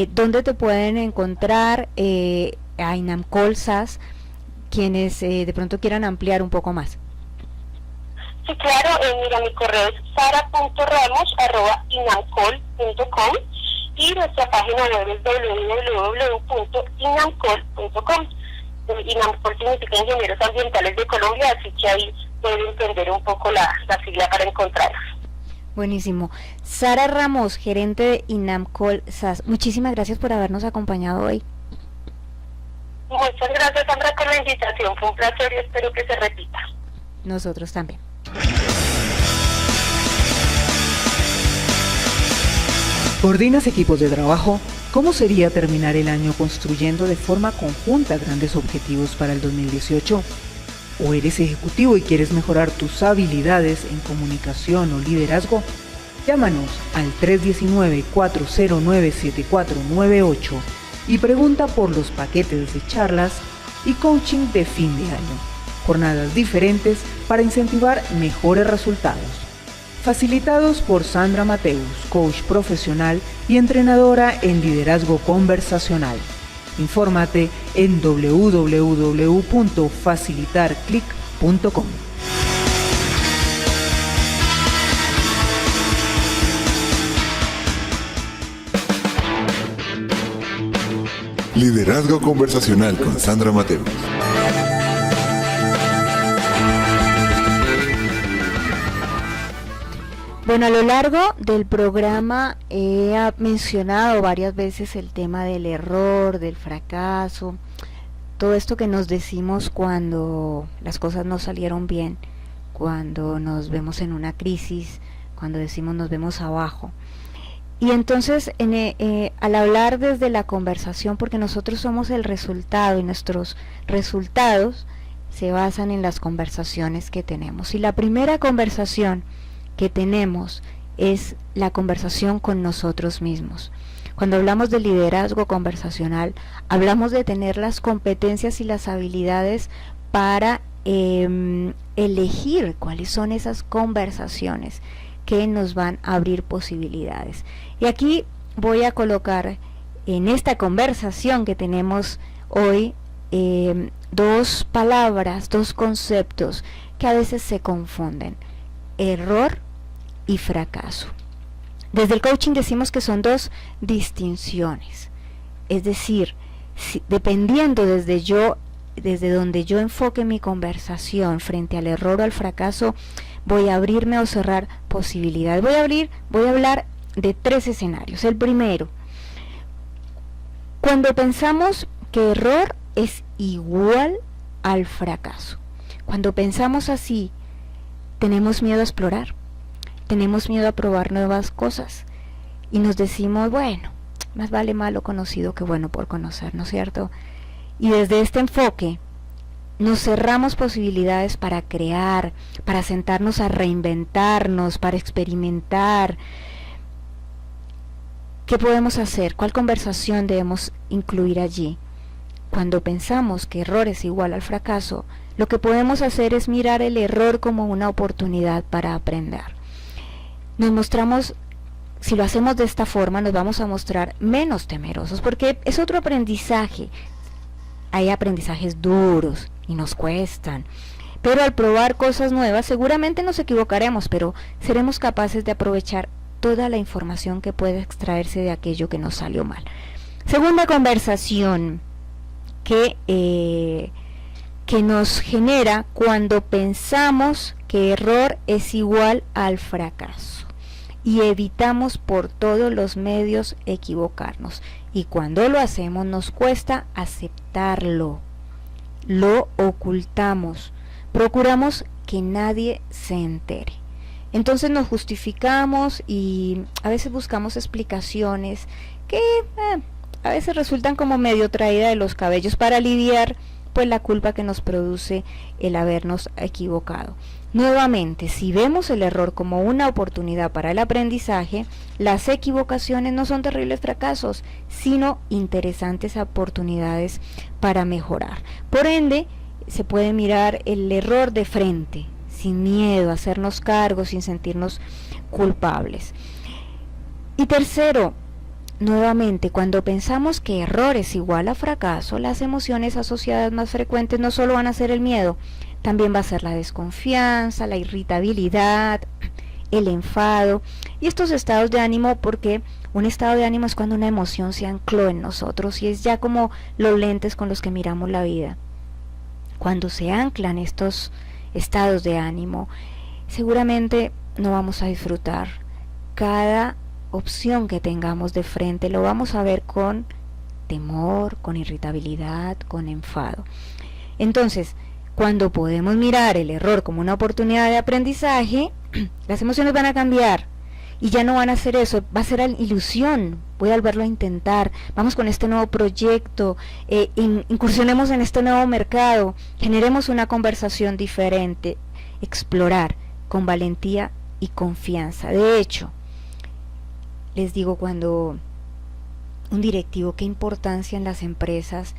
¿Dónde te pueden encontrar a INAMCOL SAS quienes de pronto quieran ampliar un poco más? Sí, claro, mira, mi correo es sara.ramos@inamcol.com y nuestra página web es www.inamcol.com. INAMCOL significa Ingenieros Ambientales de Colombia, así que ahí pueden entender un poco la sigla para encontrarnos. Buenísimo. Sara Ramos, gerente de INAMCOL SAS, muchísimas gracias por habernos acompañado hoy. Muchas gracias, Sandra, por la invitación, fue un placer y espero que se repita. Nosotros también. ¿Coordinas equipos de trabajo? ¿Cómo sería terminar el año construyendo de forma conjunta grandes objetivos para el 2018? ¿O eres ejecutivo y quieres mejorar tus habilidades en comunicación o liderazgo? Llámanos al 319-409-7498 y pregunta por los paquetes de charlas y coaching de fin de año. Jornadas diferentes para incentivar mejores resultados. Facilitados por Sandra Mateus, coach profesional y entrenadora en liderazgo conversacional. Infórmate en www.facilitarclick.com. Liderazgo conversacional con Sandra Mateus. Bueno, a lo largo del programa he mencionado varias veces el tema del error, del fracaso, todo esto que nos decimos cuando las cosas no salieron bien, cuando nos vemos en una crisis, cuando decimos nos vemos abajo. Y entonces al hablar desde la conversación, porque nosotros somos el resultado y nuestros resultados se basan en las conversaciones que tenemos. Y la primera conversación que tenemos es la conversación con nosotros mismos. Cuando hablamos de liderazgo conversacional, hablamos de tener las competencias y las habilidades para elegir cuáles son esas conversaciones que nos van a abrir posibilidades. Y aquí voy a colocar en esta conversación que tenemos hoy dos palabras, dos conceptos que a veces se confunden: error y fracaso. Desde el coaching decimos que son dos distinciones, es decir, dependiendo desde donde yo enfoque mi conversación frente al error o al fracaso, voy a abrirme o cerrar posibilidades. Voy a hablar de 3 escenarios. El primero, cuando pensamos que error es igual al fracaso. Cuando pensamos así, tenemos miedo a explorar, tenemos miedo a probar nuevas cosas y nos decimos, bueno, más vale malo conocido que bueno por conocer, ¿no es cierto? Y desde este enfoque nos cerramos posibilidades para crear, para sentarnos a reinventarnos, para experimentar. ¿Qué podemos hacer? ¿Cuál conversación debemos incluir allí? Cuando pensamos que error es igual al fracaso, lo que podemos hacer es mirar el error como una oportunidad para aprender. Nos mostramos, si lo hacemos de esta forma, nos vamos a mostrar menos temerosos, porque es otro aprendizaje. Hay aprendizajes duros y nos cuestan, pero al probar cosas nuevas seguramente nos equivocaremos, pero seremos capaces de aprovechar toda la información que puede extraerse de aquello que nos salió mal. Segunda conversación que nos genera cuando pensamos que error es igual al fracaso y evitamos por todos los medios equivocarnos, y cuando lo hacemos nos cuesta aceptarlo, lo ocultamos, procuramos que nadie se entere. Entonces nos justificamos y a veces buscamos explicaciones que a veces resultan como medio traída de los cabellos para aliviar pues la culpa que nos produce el habernos equivocado. Nuevamente, si vemos el error como una oportunidad para el aprendizaje, las equivocaciones no son terribles fracasos, sino interesantes oportunidades para mejorar. Por ende, se puede mirar el error de frente, sin miedo, hacernos cargo, sin sentirnos culpables. Y tercero, nuevamente, cuando pensamos que error es igual a fracaso, las emociones asociadas más frecuentes no solo van a ser el miedo, también va a ser la desconfianza, la irritabilidad, el enfado y estos estados de ánimo, porque un estado de ánimo es cuando una emoción se ancló en nosotros y es ya como los lentes con los que miramos la vida. Cuando se anclan estos estados de ánimo, seguramente no vamos a disfrutar cada opción que tengamos de frente, lo vamos a ver con temor, con irritabilidad, con enfado. Entonces, cuando podemos mirar el error como una oportunidad de aprendizaje, las emociones van a cambiar y ya no van a ser eso, va a ser ilusión, voy a volverlo a intentar, vamos con este nuevo proyecto, incursionemos en este nuevo mercado, generemos una conversación diferente, explorar con valentía y confianza. De hecho, les digo, cuando un directivo, qué importancia en las empresas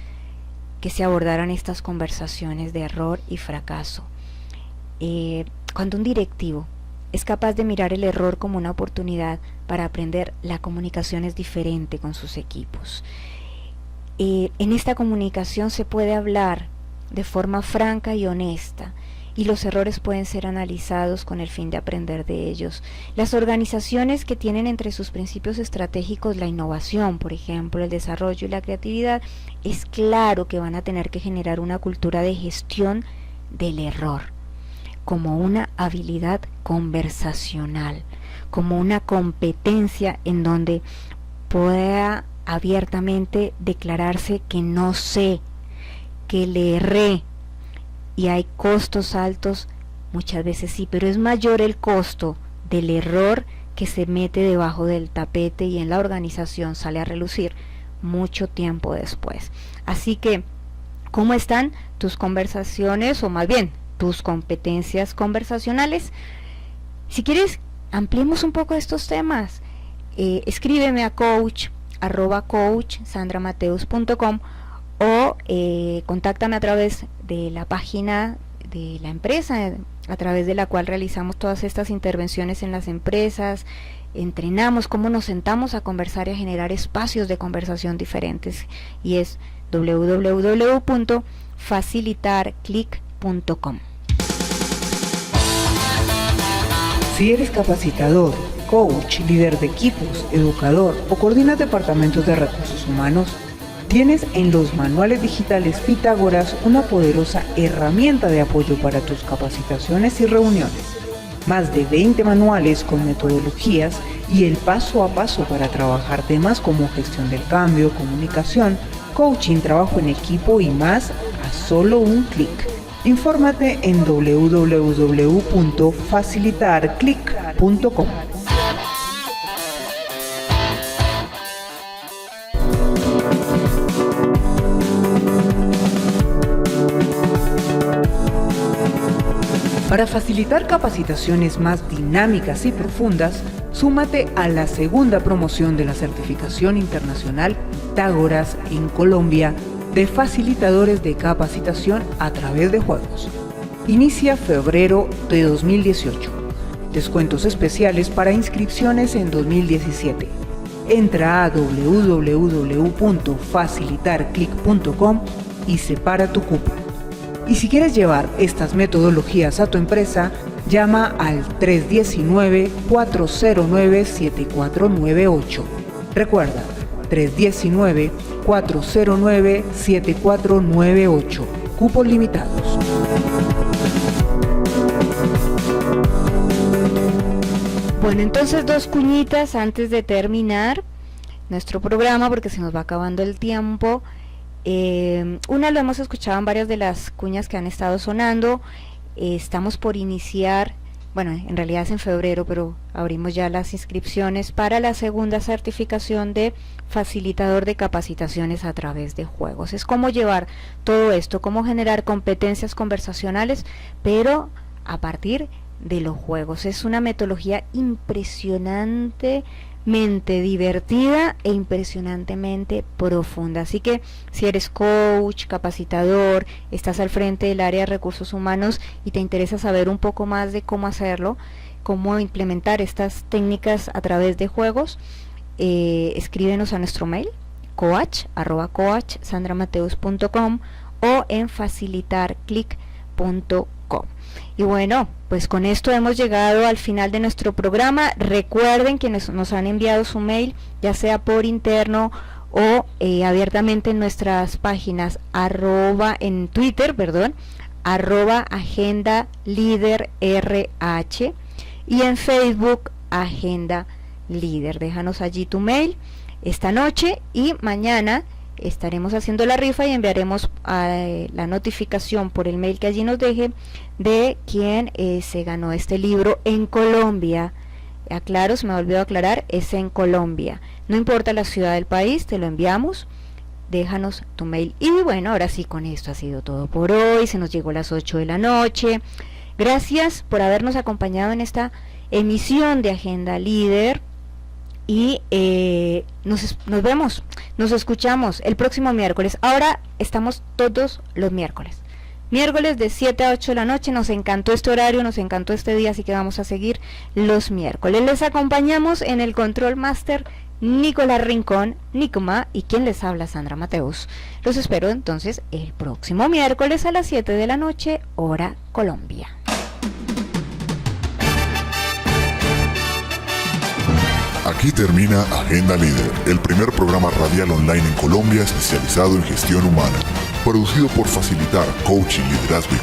que se abordaran estas conversaciones de error y fracaso. Cuando un directivo es capaz de mirar el error como una oportunidad para aprender, la comunicación es diferente con sus equipos. En esta comunicación se puede hablar de forma franca y honesta, y los errores pueden ser analizados con el fin de aprender de ellos. Las organizaciones que tienen entre sus principios estratégicos la innovación, por ejemplo, el desarrollo y la creatividad, es claro que van a tener que generar una cultura de gestión del error, como una habilidad conversacional, como una competencia en donde pueda abiertamente declararse que no sé, que le erré, y hay costos altos Muchas veces sí, pero es mayor el costo del error que se mete debajo del tapete y en la organización sale a relucir mucho tiempo después. Así que, ¿cómo están tus conversaciones, o más bien tus competencias conversacionales? Si quieres, ampliemos un poco estos temas. Escríbeme a coach@coachsandramateus.com o contáctame a través de la página de la empresa a través de la cual realizamos todas estas intervenciones en las empresas, entrenamos cómo nos sentamos a conversar y a generar espacios de conversación diferentes, y es www.facilitarclick.com. Si eres capacitador, coach, líder de equipos, educador o coordinas departamentos de recursos humanos, tienes en los manuales digitales Pitágoras una poderosa herramienta de apoyo para tus capacitaciones y reuniones. Más de 20 manuales con metodologías y el paso a paso para trabajar temas como gestión del cambio, comunicación, coaching, trabajo en equipo y más a solo un clic. Infórmate en www.facilitarclick.com. Para facilitar capacitaciones más dinámicas y profundas, súmate a la segunda promoción de la certificación internacional Pitágoras en Colombia de facilitadores de capacitación a través de juegos. Inicia febrero de 2018. Descuentos especiales para inscripciones en 2017. Entra a www.facilitarclick.com y separa tu cupo. Y si quieres llevar estas metodologías a tu empresa, llama al 319-409-7498. Recuerda, 319-409-7498. Cupos limitados. Bueno, entonces 2 cuñitas antes de terminar nuestro programa, porque se nos va acabando el tiempo. Una lo hemos escuchado en varias de las cuñas que han estado sonando. Estamos por iniciar, bueno, en realidad es en febrero, pero abrimos ya las inscripciones para la segunda certificación de facilitador de capacitaciones a través de juegos. Es cómo llevar todo esto, cómo generar competencias conversacionales, pero a partir de los juegos. Es una metodología impresionantemente divertida e impresionantemente profunda. Así que si eres coach, capacitador, estás al frente del área de recursos humanos y te interesa saber un poco más de cómo hacerlo, cómo implementar estas técnicas a través de juegos, escríbenos a nuestro mail coach@coachsandramateus.com o en facilitarclick.com. Y bueno, pues con esto hemos llegado al final de nuestro programa. Recuerden que nos han enviado su mail, ya sea por interno o abiertamente en nuestras páginas en Twitter, @Agenda Líder RH, y en Facebook Agenda Líder. Déjanos allí tu mail esta noche y mañana estaremos haciendo la rifa y enviaremos la notificación por el mail que allí nos deje de quien se ganó este libro en Colombia. Aclaro, se me olvidó aclarar, es en Colombia. No importa la ciudad del país, te lo enviamos. Déjanos tu mail. Y bueno, ahora sí, con esto ha sido todo por hoy. Se nos llegó las 8 de la noche. Gracias por habernos acompañado en esta emisión de Agenda Líder. Y nos vemos, nos escuchamos el próximo miércoles. Ahora estamos todos los miércoles de 7 a 8 de la noche. Nos encantó este horario, nos encantó este día, así que vamos a seguir los miércoles. Les acompañamos en el Control Master Nicolás Rincón, Nicoma, y quien les habla, Sandra Mateus. Los espero entonces el próximo miércoles a las 7 de la noche, hora Colombia. Aquí termina Agenda Líder, el primer programa radial online en Colombia especializado en gestión humana, producido por Facilitar Coaching, Liderazgo y